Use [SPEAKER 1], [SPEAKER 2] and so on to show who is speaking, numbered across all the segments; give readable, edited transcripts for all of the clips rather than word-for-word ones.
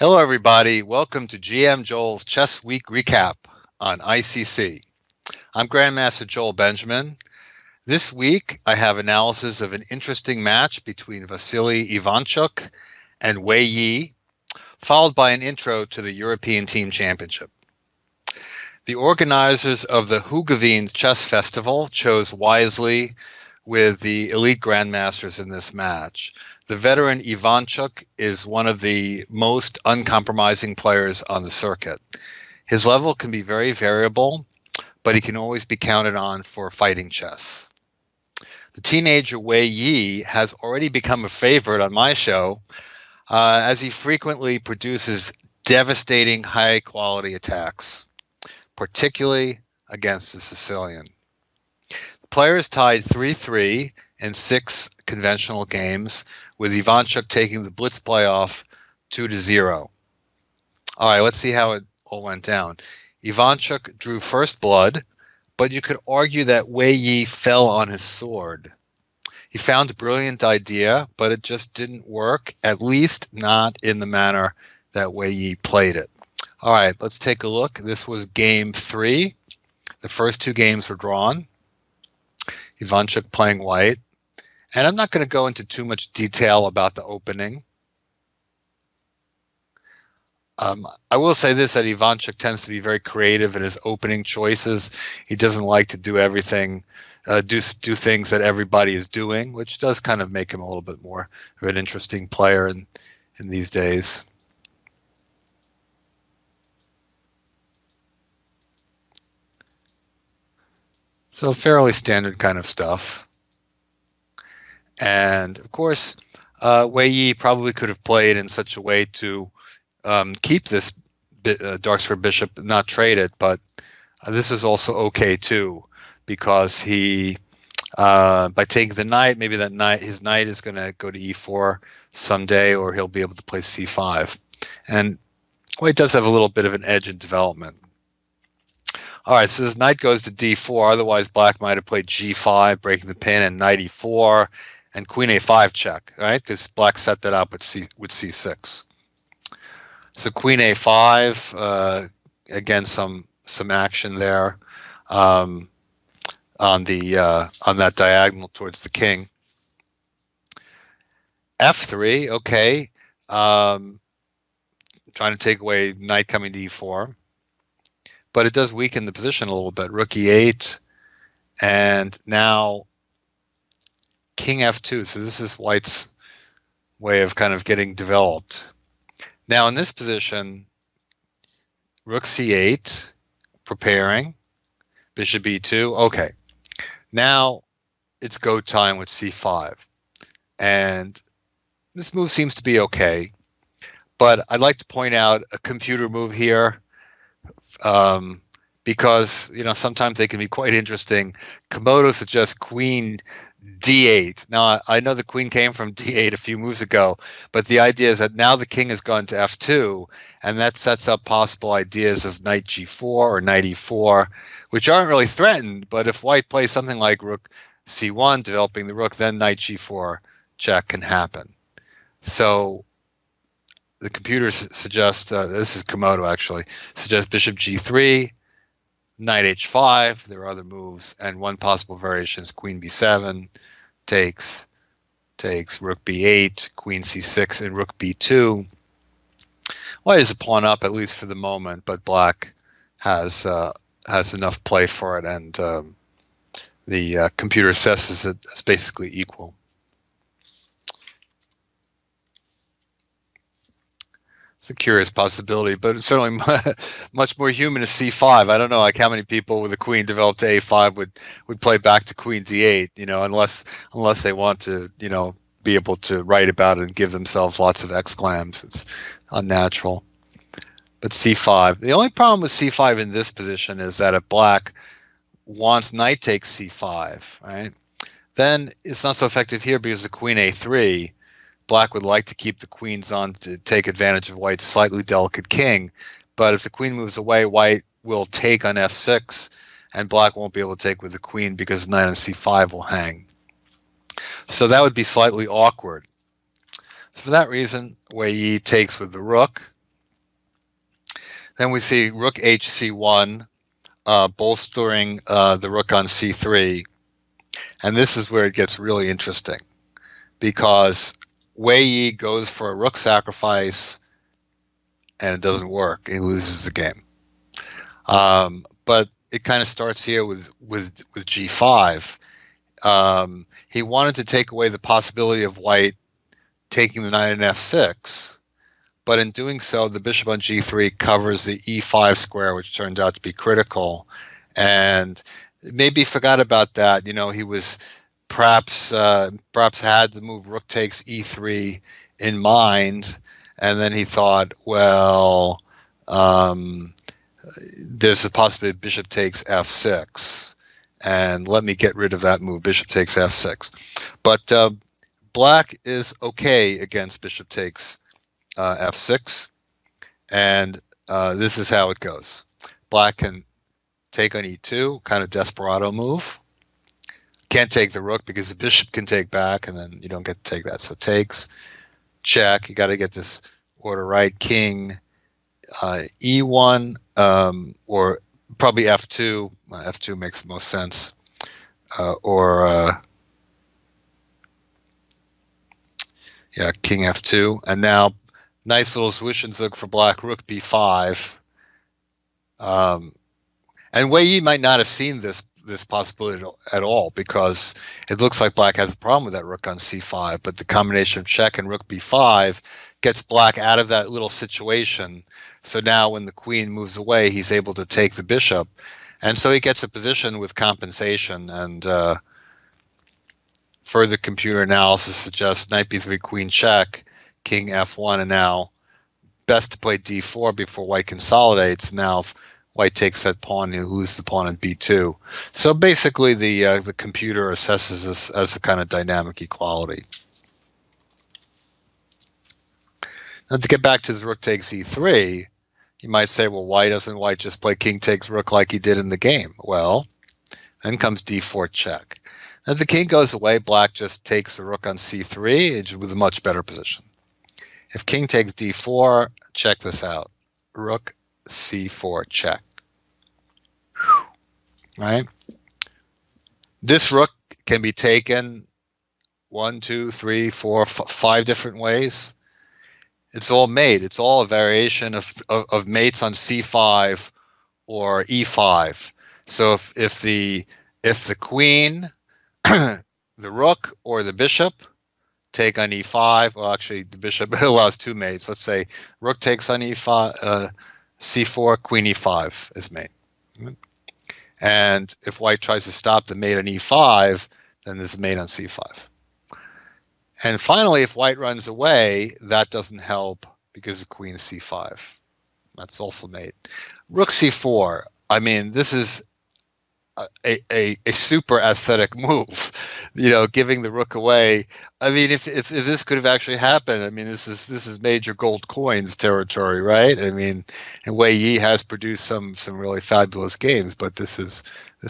[SPEAKER 1] Hello, everybody. Welcome to GM Joel's Chess Week Recap on ICC. I'm Grandmaster Joel Benjamin. This week, I have analysis of an interesting match between Vasily Ivanchuk and Wei Yi, followed by an intro to the European Team Championship. The organizers of the Hugeveen Chess Festival chose wisely with the elite grandmasters in this match. The veteran Ivanchuk is one of the most uncompromising players on the circuit. His level can be very variable, but he can always be counted on for fighting chess. The teenager Wei Yi has already become a favorite on my show, as he frequently produces devastating high-quality attacks, particularly against the Sicilian. The players tied 3-3 in 6 conventional games, with Ivanchuk taking the blitz playoff 2-0. All right, let's see how it all went down. Ivanchuk drew first blood, but you could argue that Wei Yi fell on his sword. He found a brilliant idea, but it just didn't work, at least not in the manner that Wei Yi played it. All right, let's take a look. This was game 3. The first 2 games were drawn. Ivanchuk playing white. And I'm not going to go into too much detail about the opening. I will say this, that Ivanchuk tends to be very creative in his opening choices. He doesn't like to do everything, do things that everybody is doing, which does kind of make him a little bit more of an interesting player in these days. So fairly standard kind of stuff. And of course, Wei Yi probably could have played in such a way to keep this Darksford bishop, not trade it, but this is also okay too, because he, by taking the knight, maybe his knight is going to go to e4 someday, or he'll be able to play c5. And White does have a little bit of an edge in development. All right, so this knight goes to d4. Otherwise, Black might have played g5, breaking the pin, and knight e4. And queen a5 check, right? Because Black set that up with c6. So queen a5, again some action there on that diagonal towards the king. f3, okay, trying to take away knight coming to e4, but it does weaken the position a little bit. Rook e8, and now king f2, so this is White's way of kind of getting developed. Now in this position, rook c8, preparing, bishop e2, okay. Now it's go time with c5. And this move seems to be okay, but I'd like to point out a computer move here, because sometimes they can be quite interesting. Komodo suggests queen d8. Now, I know the queen came from d8 a few moves ago, but the idea is that now the king has gone to f2, and that sets up possible ideas of knight g4 or knight e4, which aren't really threatened, but if White plays something like rook c1, developing the rook, then knight g4 check can happen. So the computer suggests, this is Komodo actually, suggests bishop g3, knight h5, there are other moves, and one possible variation is queen b7, takes, rook b8, queen c6, and rook b2. White is a pawn up, at least for the moment, but Black has enough play for it, and the computer assesses it as basically equal. It's a curious possibility, but it's certainly much more human to c5. I don't know, like how many people with a queen developed to a5 would play back to queen d8, unless they want to, be able to write about it and give themselves lots of exclams. It's unnatural. But c5. The only problem with c5 in this position is that if Black wants knight takes c5, right, then it's not so effective here because the queen a3. Black would like to keep the queens on to take advantage of White's slightly delicate king, but if the queen moves away, White will take on f6, and Black won't be able to take with the queen because knight on c5 will hang. So that would be slightly awkward. So for that reason, Wei Yi takes with the rook, Then we see rook hc1, bolstering the rook on c3. And this is where it gets really interesting, because Wei Yi goes for a rook sacrifice, and it doesn't work. He loses the game. But it kind of starts here with g5. He wanted to take away the possibility of white taking the knight in f6, but in doing so, the bishop on g3 covers the e5 square, which turned out to be critical. And maybe forgot about that. You know, he was perhaps had the move rook takes e3 in mind, and then he thought, well, there's a possibility bishop takes f6, and let me get rid of that move, bishop takes f6. But black is okay against bishop takes f6, and this is how it goes. Black can take on e2, kind of desperado move. Can't take the rook because the bishop can take back, and then you don't get to take that. So takes, check. You got to get this order right. King, e1, or probably f2. F2 makes the most sense. Yeah, king f2, and now nice little Zwischenzug for black, rook b5. And Wei Yi might not have seen this possibility at all, because it looks like black has a problem with that rook on c5, but the combination of check and rook b5 gets black out of that little situation. So now when the queen moves away, he's able to take the bishop, and so he gets a position with compensation. And further computer analysis suggests knight b3, queen check, king f1, and now best to play d4 before white consolidates. Now if white takes that pawn, he loses the pawn on b2. So basically the computer assesses this as a kind of dynamic equality. Now to get back to the rook takes e3, you might say, well, why doesn't white just play king takes rook like he did in the game? Well, then comes d4 check. As the king goes away, black just takes the rook on c3 with a much better position. If king takes d4, check this out. Rook c4 check. Right? This rook can be taken 1, 2, 3, 4, 5 different ways. It's all mate. It's all a variation of mates on c5 or e5. So if the queen, the rook, or the bishop take on e5, well, actually the bishop allows two mates. Let's say rook takes on e5, c4, queen e5 is mate. And if white tries to stop the mate on e5, then there's a mate on c5. And finally, if white runs away, that doesn't help because the queen is c5. That's also mate. Rook c4. I mean, this is a super aesthetic move, you know, giving the rook away. I mean, if this could have actually happened, I mean, this is major gold coins territory, right? I mean, and Wei Yi has produced some really fabulous games, but this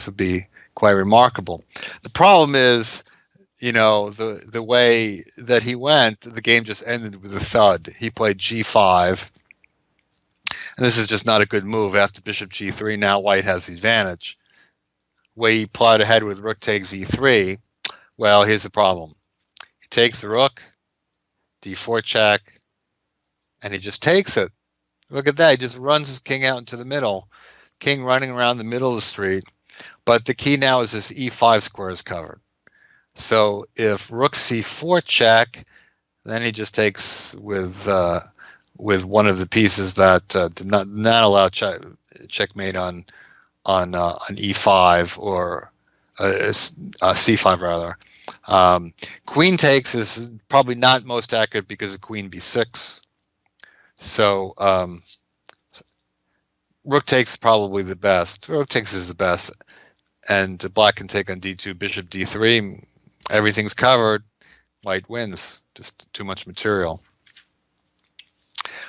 [SPEAKER 1] would be quite remarkable. The problem is, you know, the way that he went, the game just ended with a thud. He played g5, and this is just not a good move. After bishop g3, now white has the advantage. Wei Yi plowed ahead with rook takes e3. Well, here's the problem. He takes the rook, d4 check, and he just takes it. Look at that. He just runs his king out into the middle. King running around the middle of the street. But the key now is this e5 square is covered. So if rook c4 check, then he just takes with one of the pieces that did not allow checkmate on e5 or c5 rather. Queen takes is probably not most accurate because of queen b6. So rook takes is probably the best. Rook takes is the best, and black can take on d2, bishop d3. Everything's covered. White wins. Just too much material.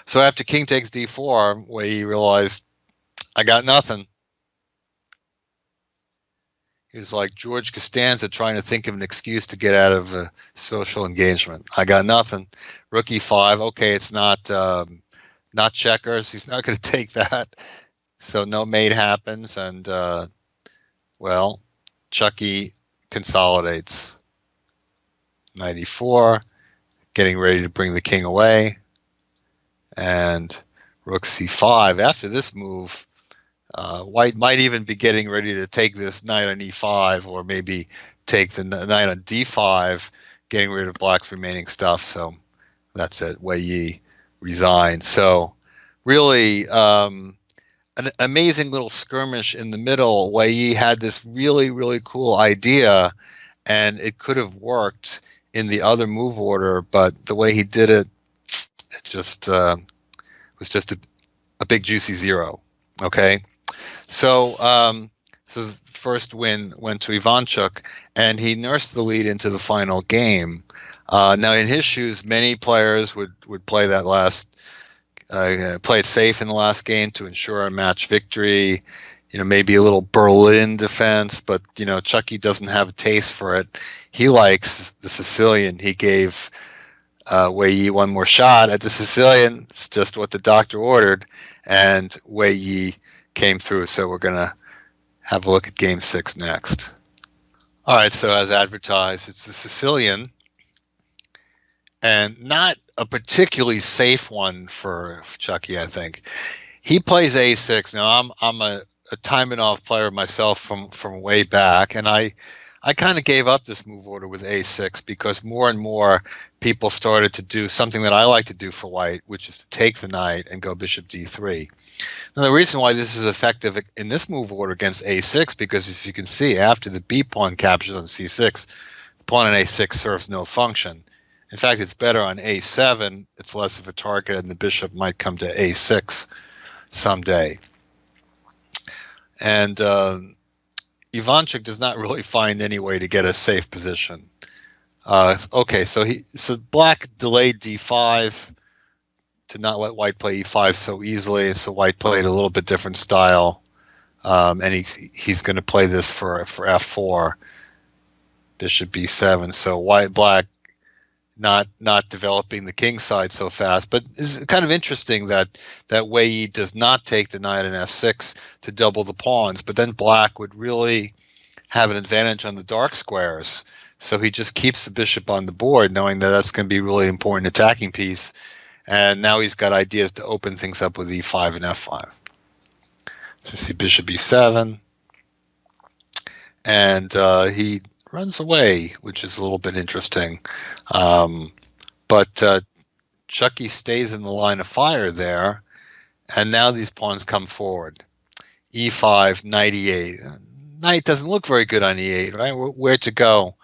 [SPEAKER 1] So after king takes d4, Wei Yi realized, I got nothing. He was like George Costanza trying to think of an excuse to get out of a social engagement. I got nothing. Rook e5. Okay, it's not not checkers. He's not going to take that. So no mate happens, and well, Chucky consolidates. Knight e4, getting ready to bring the king away, and rook c5. After this move, White might even be getting ready to take this knight on e5, or maybe take the knight on d5, getting rid of Black's remaining stuff. So that's it. Wei Yi resigned. So really an amazing little skirmish in the middle. Wei Yi had this really, really cool idea, and it could have worked in the other move order, but the way he did it, it just was just a big juicy zero. Okay, so so the first win went to Ivanchuk, and he nursed the lead into the final game. Now, in his shoes, many players would play that last, play it safe in the last game to ensure a match victory. You know, maybe a little Berlin defense, but you know, Chucky doesn't have a taste for it. He likes the Sicilian. He gave Wei Yi one more shot at the Sicilian. It's just what the doctor ordered, and Wei Yi came through. So we're gonna have a look at Game 6 next. All right, so as advertised, it's the Sicilian, and not a particularly safe one for Chucky, I think. He plays a6. Now, I'm a Taimanov player myself from way back, and I kind of gave up this move order with a6 because more and more people started to do something that I like to do for White, which is to take the knight and go bishop d3. Now, the reason why this is effective in this move order against a6, because as you can see, after the b pawn captures on c6, the pawn on a6 serves no function. In fact, it's better on a7. It's less of a target, and the bishop might come to a6 someday. And Ivanchuk does not really find any way to get a safe position. Okay, so Black delayed d5 to not let White play e5 so easily. So White played a little bit different style, and he's going to play this for f4, bishop b7. So Black not developing the king side so fast, but it's kind of interesting that Wei Yi does not take the knight on f6 to double the pawns, but then Black would really have an advantage on the dark squares. So he just keeps the bishop on the board, knowing that that's going to be a really important attacking piece. And now he's got ideas to open things up with e5 and f5. So see bishop e7, and he runs away, which is a little bit interesting. But Chucky stays in the line of fire there, and now these pawns come forward. e5, knight e8. Knight doesn't look very good on e8, right? Where to go?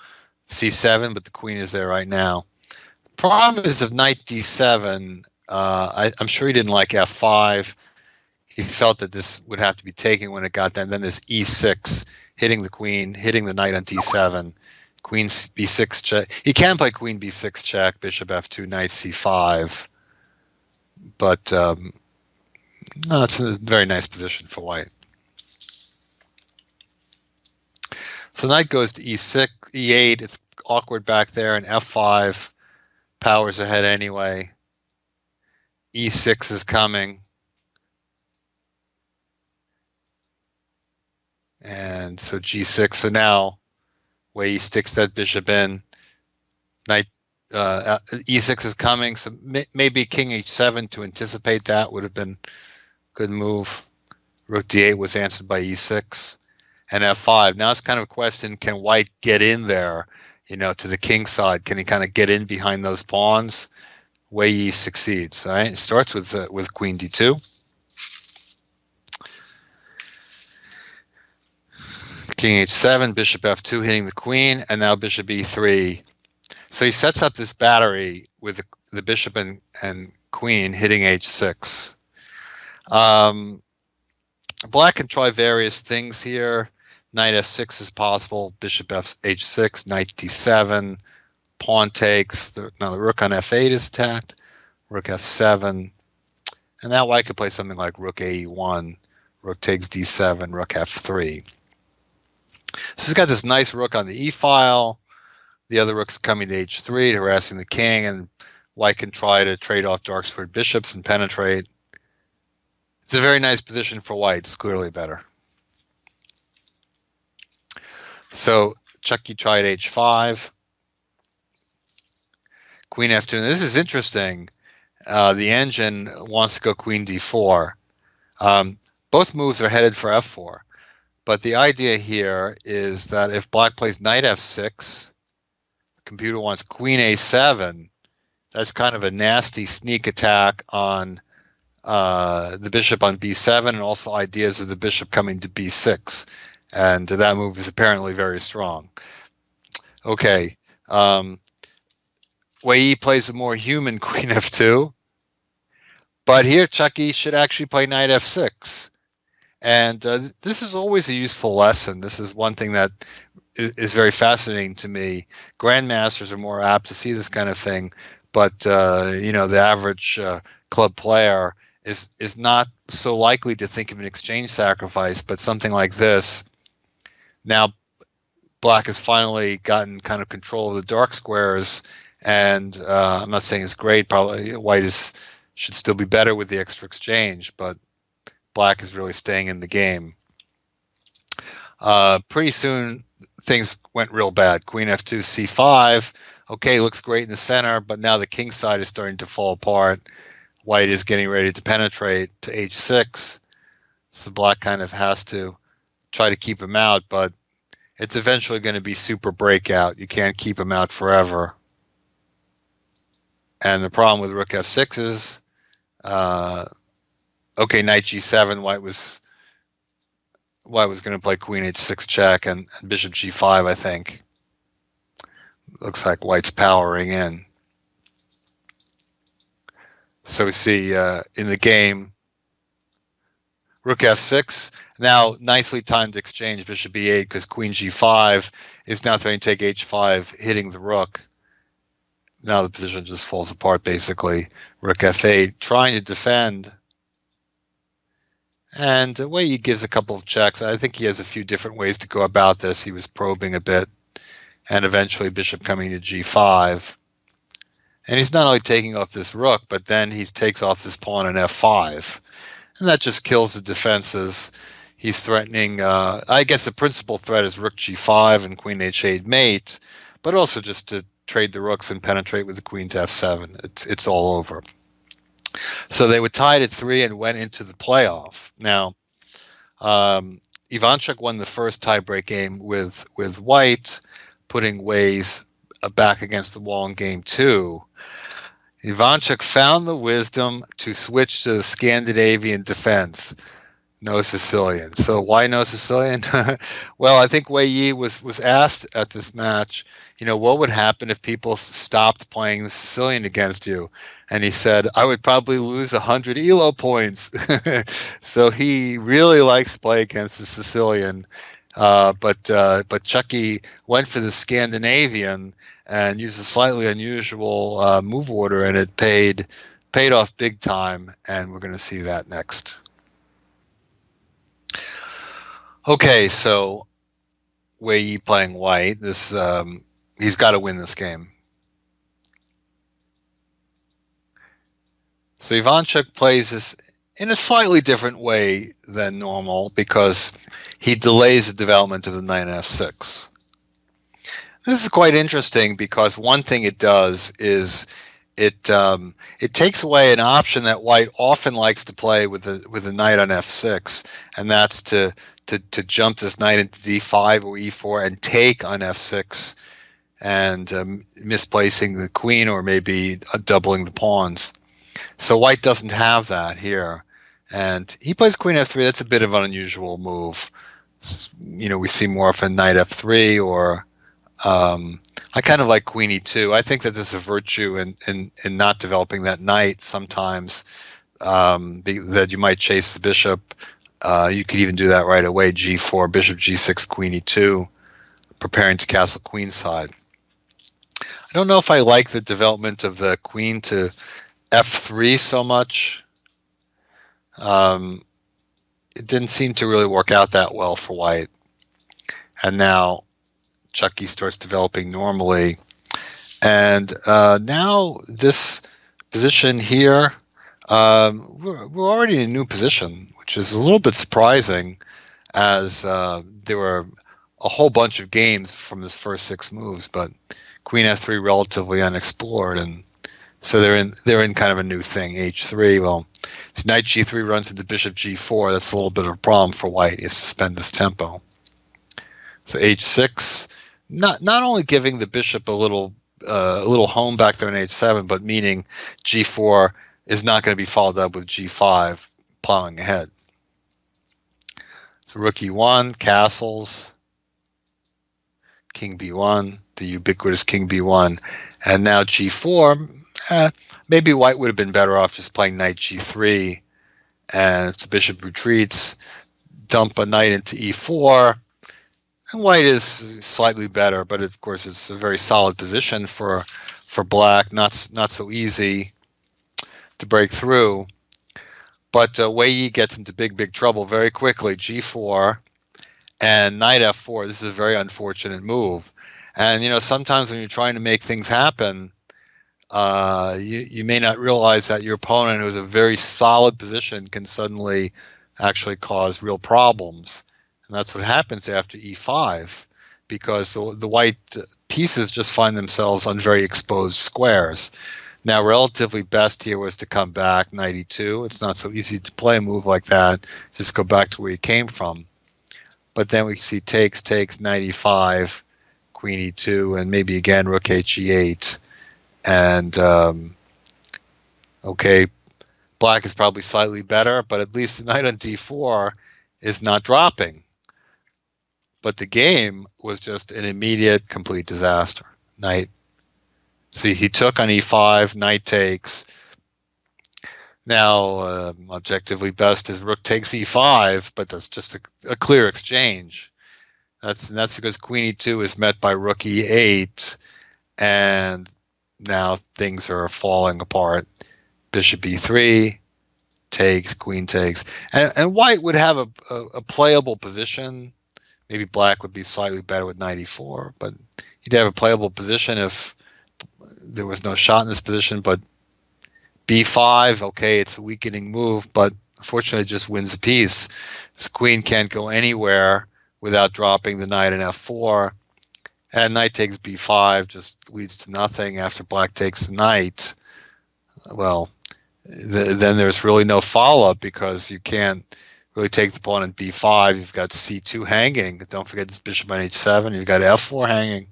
[SPEAKER 1] c7, but the queen is there right now. The problem is of knight d7, I'm sure he didn't like f5. He felt that this would have to be taken when it got done. Then this e6, hitting the queen, hitting the knight on d7, queen b6 check. He can play queen b6 check, bishop f2, knight c5. But no, it's a very nice position for White. So knight goes to e6, e8. It's awkward back there, and f5 powers ahead anyway. e6 is coming. And so g6. So now Wei Yi sticks that bishop in. Knight e6 is coming. So maybe king h7 to anticipate that would have been a good move. Rook d8 was answered by e6 and f5. Now it's kind of a question: can White get in there? You know, to the king side. Can he kind of get in behind those pawns? Wei Yi succeeds. All right. It starts with queen d2. King h7, bishop f2, hitting the queen, and now bishop e3. So he sets up this battery with the bishop and queen hitting h6. Black can try various things here. Knight f6 is possible, bishop h6, knight d7, pawn takes. Now the rook on f8 is attacked, rook f7, and now White could play something like rook ae1, rook takes d7, rook f3. So he's got this nice rook on the e-file. The other rook's coming to h3, harassing the king, and White can try to trade off dark squared bishops and penetrate. It's a very nice position for white. It's clearly better. So Chucky tried h5, queen f2. And this is interesting. The engine wants to go queen d4. Both moves are headed for f4. But the idea here is that if black plays knight f6, the computer wants queen a7. That's kind of a nasty sneak attack on the bishop on b7, and also ideas of the bishop coming to b6. And that move is apparently very strong. Okay. Wei Yi plays a more human queen f2. But here Chucky should actually play knight f6. And this is always a useful lesson. This is one thing that is very fascinating to me. Grandmasters are more apt to see this kind of thing, but the average club player is not so likely to think of an exchange sacrifice, but something like this. Now, black has finally gotten kind of control of the dark squares, and I'm not saying it's great. Probably white should still be better with the extra exchange, but black is really staying in the game. Pretty soon, things went real bad. Queen f2, c5. Okay, looks great in the center, but now the king side is starting to fall apart. White is getting ready to penetrate to h6. So black kind of has to try to keep him out, but it's eventually going to be super breakout. You can't keep him out forever. And the problem with rook f6 is, okay, knight g7, white was going to play queen h6 check and bishop g5, I think. Looks like white's powering in. So we see in the game, rook f6. Now, nicely timed exchange, bishop e8, because queen g5 is now trying to take h5, hitting the rook. Now the position just falls apart, basically. Rook f8, trying to defend. And Wei Yi gives a couple of checks. I think he has a few different ways to go about this. He was probing a bit. And eventually bishop coming to g5. And he's not only taking off this rook, but then he takes off this pawn on f5. And that just kills the defenses. He's threatening, I guess the principal threat is rook g5 and queen h8 mate, but also just to trade the rooks and penetrate with the queen to f7. It's all over. So they were tied at 3 and went into the playoff. Now, Ivanchuk won the first tiebreak game with white, putting Wei's back against the wall in game 2. Ivanchuk found the wisdom to switch to the Scandinavian defense. No Sicilian. So why no Sicilian? Well, I think Wei Yi was asked at this match, what would happen if people stopped playing the Sicilian against you? And he said, I would probably lose 100 ELO points. So he really likes to play against the Sicilian. But Chucky went for the Scandinavian and used a slightly unusual move order, and it paid off big time, and we're going to see that next. Okay, so Wei Yi playing white. This he's got to win this game. So Ivanchuk plays this in a slightly different way than normal because he delays the development of the knight on f6. This is quite interesting because one thing it does is it takes away an option that white often likes to play with the knight on f6, and that's to jump this knight into d5 or e4 and take on f6 and misplacing the queen or maybe doubling the pawns. So white doesn't have that here. And he plays queen f3. That's a bit of an unusual move. We see more often knight f3 or I kind of like queen e2. I think that there's a virtue in not developing that knight sometimes, that you might chase the bishop. You could even do that right away, g4, bishop g6, queen e2, preparing to castle queenside. I don't know if I like the development of the queen to f3 so much. It didn't seem to really work out that well for white. And now Chucky starts developing normally. And now this position here, We're already in a new position, which is a little bit surprising, as there were a whole bunch of games from this first 6 moves, but Queen F3 relatively unexplored, and so they're in kind of a new thing. H3, well, Knight G3 runs into Bishop G4. That's a little bit of a problem for White. He has to spend this tempo. So H6, not only giving the bishop a little home back there in H7, but meaning G4 is not going to be followed up with G5 plowing ahead. So Rook E1, castles, King B1, the ubiquitous King B1, and now G4. Maybe White would have been better off just playing Knight G3, and if the bishop retreats, dump a knight into E4. And White is slightly better, but of course it's a very solid position for Black. Not so easy to break through. But Wei Yi gets into big trouble very quickly. G4 and Knight F4. This is a very unfortunate move. And sometimes when you're trying to make things happen, you may not realize that your opponent, who has a very solid position, can suddenly actually cause real problems. And that's what happens after E5, because the white pieces just find themselves on very exposed squares. Now, relatively best here was to come back, Knight E2. It's not so easy to play a move like that. Just go back to where you came from. But then we see takes, Knight E5, Queen E2, and maybe again Rook H8. And, okay, Black is probably slightly better, but at least the knight on D4 is not dropping. But the game was just an immediate, complete disaster. Knight. See, he took on E5, knight takes. Now, objectively best is Rook takes E5, but that's just a clear exchange. That's because Queen E2 is met by Rook E8, and now things are falling apart. Bishop E3 takes, Queen takes, and White would have a playable position. Maybe Black would be slightly better with Knight E4, but he'd have a playable position if there was no shot in this position. But B5, okay, it's a weakening move, but unfortunately it just wins a piece. This Queen can't go anywhere without dropping the knight in F4. And knight takes B5 just leads to nothing after Black takes the knight. Well, then there's really no follow-up, because you can't really take the pawn in B5. You've got C2 hanging. Don't forget this bishop on H7. You've got F4 hanging.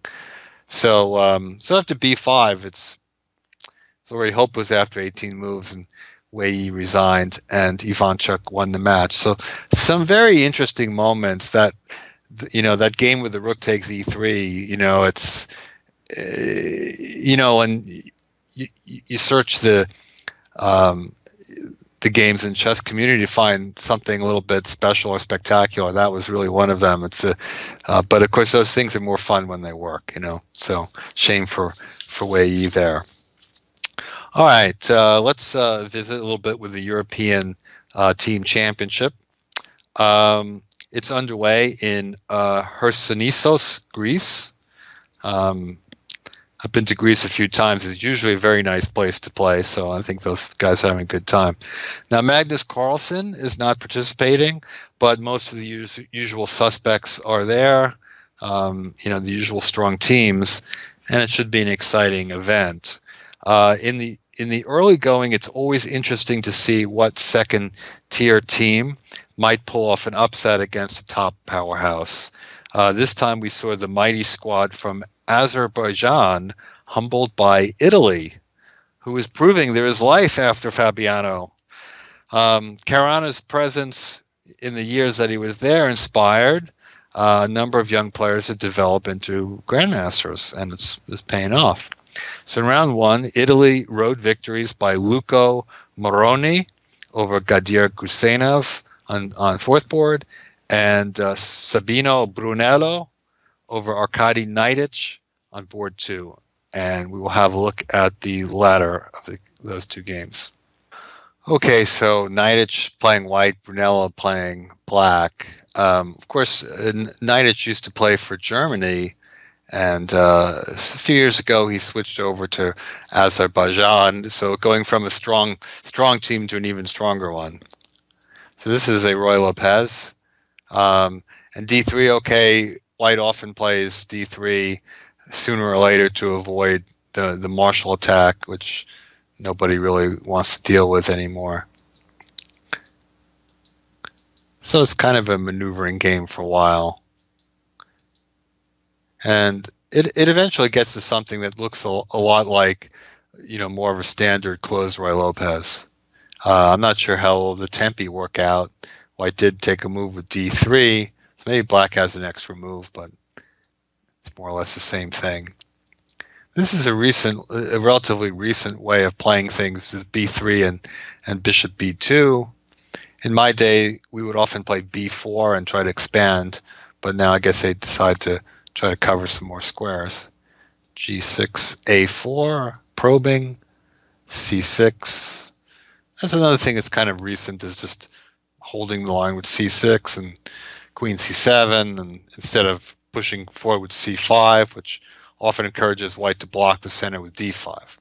[SPEAKER 1] So after B5, it's already hopeless after 18 moves, and Wei Yi resigned, and Ivanchuk won the match. So some very interesting moments. That that game with the Rook takes E3. It's and you search the games in chess community to find something a little bit special or spectacular. That was really one of them. But of course those things are more fun when they work. So shame for Wei Yi there. All right, let's visit a little bit with the European Team Championship. It's underway in Chersonissos, Greece. I've been to Greece a few times. It's usually a very nice place to play, so I think those guys are having a good time. Now, Magnus Carlsen is not participating, but most of the usual suspects are there, the usual strong teams, and it should be an exciting event. In the early going, it's always interesting to see what second-tier team might pull off an upset against a top powerhouse. This time we saw the mighty squad from Azerbaijan humbled by Italy, who is proving there is life after Fabiano. Caruana's presence in the years that he was there inspired a number of young players to develop into grandmasters, and it's paying off. So in round one, Italy rode victories by Luco Moroni over Gadir Gusenov on fourth board, and Sabino Brunello over Arkady Naidic on board 2. And we will have a look at the latter of those two games. Okay, so Naidic playing white, Brunello playing black. Of course, Naidic used to play for Germany, And a few years ago, he switched over to Azerbaijan. So going from a strong team to an even stronger one. So this is a Roy Lopez. And D3, okay, White often plays D3 sooner or later to avoid the martial attack, which nobody really wants to deal with anymore. So it's kind of a maneuvering game for a while. And it eventually gets to something that looks a lot like, more of a standard closed Roy Lopez. I'm not sure how the tempi work out. White did take a move with D3, so maybe Black has an extra move, but it's more or less the same thing. This is a relatively recent way of playing things, B3 and Bishop B2. In my day, we would often play B4 and try to expand, but now I guess they decide to try to cover some more squares. G6, A4, probing, C6. That's another thing that's kind of recent, is just holding the line with C6 and Queen C7, and instead of pushing forward with C5, which often encourages White to block the center with D5.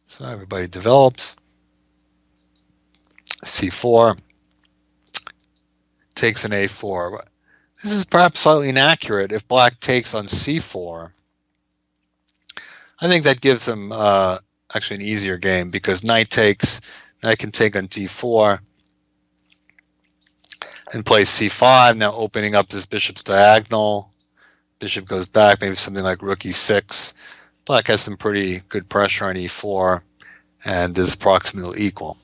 [SPEAKER 1] So everybody develops. C4 takes an A4. This is perhaps slightly inaccurate. If Black takes on C4, I think that gives him actually an easier game, because Knight can take on D4 and play C5, now opening up this bishop's diagonal. Bishop goes back, maybe something like rook E6. Black has some pretty good pressure on E4, and this is approximately equal.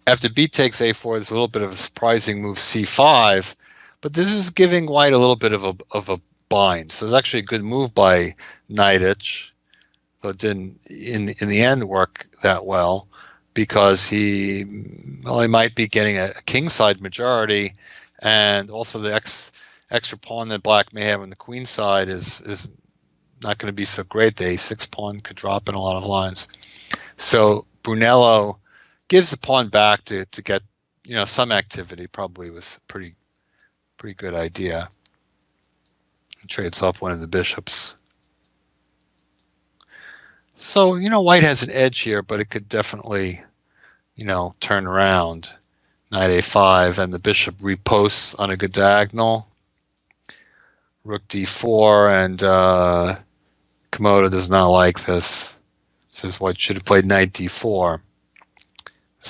[SPEAKER 1] After B takes A4, there's a little bit of a surprising move, C5, but this is giving White a little bit of a bind. So it's actually a good move by Knightage, though it didn't in the end work that well, because he might be getting a kingside majority, and also the extra pawn that Black may have on the queen side is not going to be so great. The A6 pawn could drop in a lot of lines. So Brunello gives the pawn back to get some activity. Probably was a pretty good idea. Trades off one of the bishops. So White has an edge here, but it could definitely turn around. Knight A5, and the bishop reposts on a good diagonal. Rook D4, and Komodo does not like this. Says White should have played Knight D4.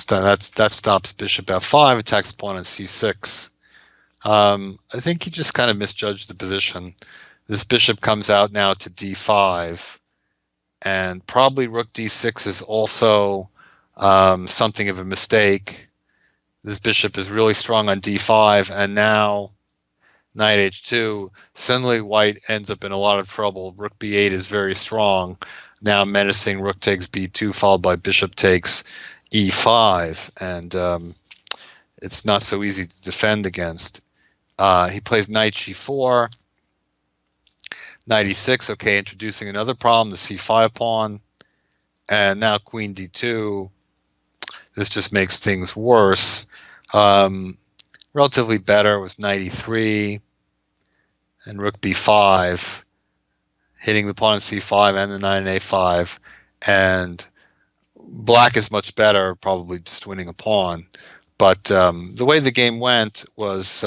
[SPEAKER 1] That stops bishop F5, attacks the pawn on C6. I think he just kind of misjudged the position. This bishop comes out now to D5, and probably rook D6 is also something of a mistake. This bishop is really strong on D5, and now Knight H2. Suddenly White ends up in a lot of trouble. Rook B8 is very strong. Now menacing rook takes B2, followed by bishop takes E5, and it's not so easy to defend against. He plays Knight G4, Knight E6, okay, introducing another problem, the C5 pawn, and now Queen D2. This just makes things worse. Relatively better was Knight E3 and Rook B5, hitting the pawn on C5 and the knight on A5, and Black is much better, probably just winning a pawn. But the way the game went was,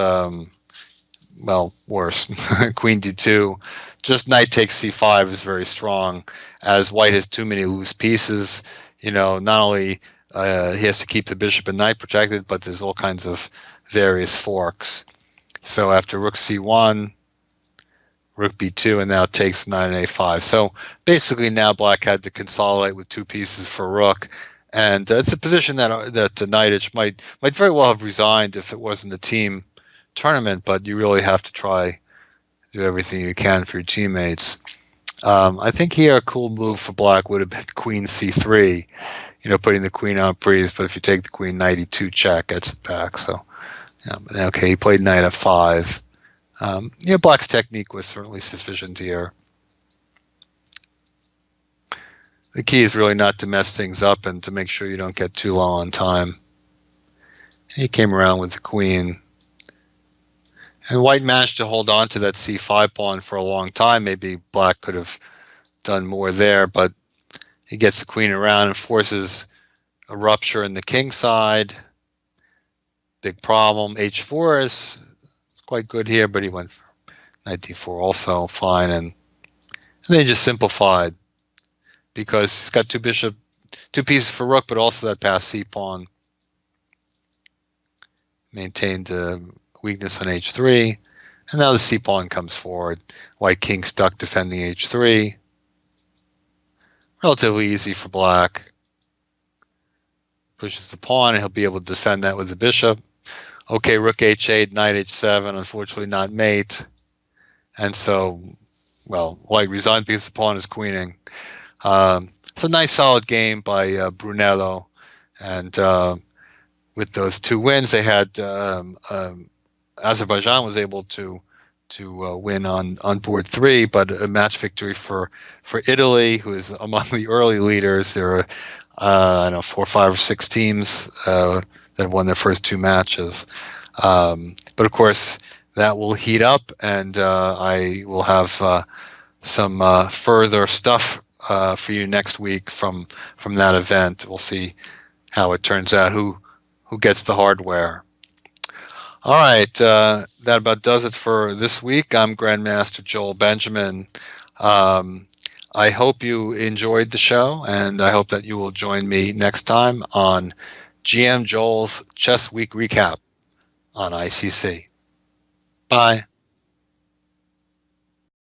[SPEAKER 1] worse. Queen D2. Just Knight takes C5 is very strong, as White has too many loose pieces. Not only he has to keep the bishop and knight protected, but there's all kinds of various forks. So after Rook C1, Rook B2, and now takes Knight on A5. So basically now Black had to consolidate with two pieces for Rook, and it's a position that Knightage might very well have resigned if it wasn't a team tournament, but you really have to try do everything you can for your teammates. I think here a cool move for Black would have been Queen C3, putting the queen on breeze, but if you take the queen, Knight E2 check, gets it back. So, okay, he played Knight F5. Black's technique was certainly sufficient here. The key is really not to mess things up and to make sure you don't get too low on time. He came around with the queen. And white managed to hold on to that c5 pawn for a long time. Maybe black could have done more there, but he gets the queen around and forces a rupture in the king side. Big problem. h4 is quite good here, but he went for knight d4 also fine. And they just simplified because he's got two pieces for rook, but also that passed c pawn. Maintained weakness on h3, and now the c pawn comes forward. White king stuck defending h3. Relatively easy for black. Pushes the pawn, and he'll be able to defend that with the bishop. Okay, rook h8, knight h7, unfortunately not mate. And so, well, white resigned because the pawn is queening. It's a nice solid game by Brunello, and with those two wins, they had Azerbaijan was able to win on board 3, but a match victory for Italy, who is among the early leaders. There are I don't know 4, 5, or 6 teams that have won their first 2 matches. But of course, that will heat up, and I will have some further stuff for you next week from that event. We'll see how it turns out. Who gets the hardware. All right, that about does it for this week. I'm Grandmaster Joel Benjamin. I hope you enjoyed the show, and I hope that you will join me next time on GM Joel's Chess Week Recap on ICC. Bye.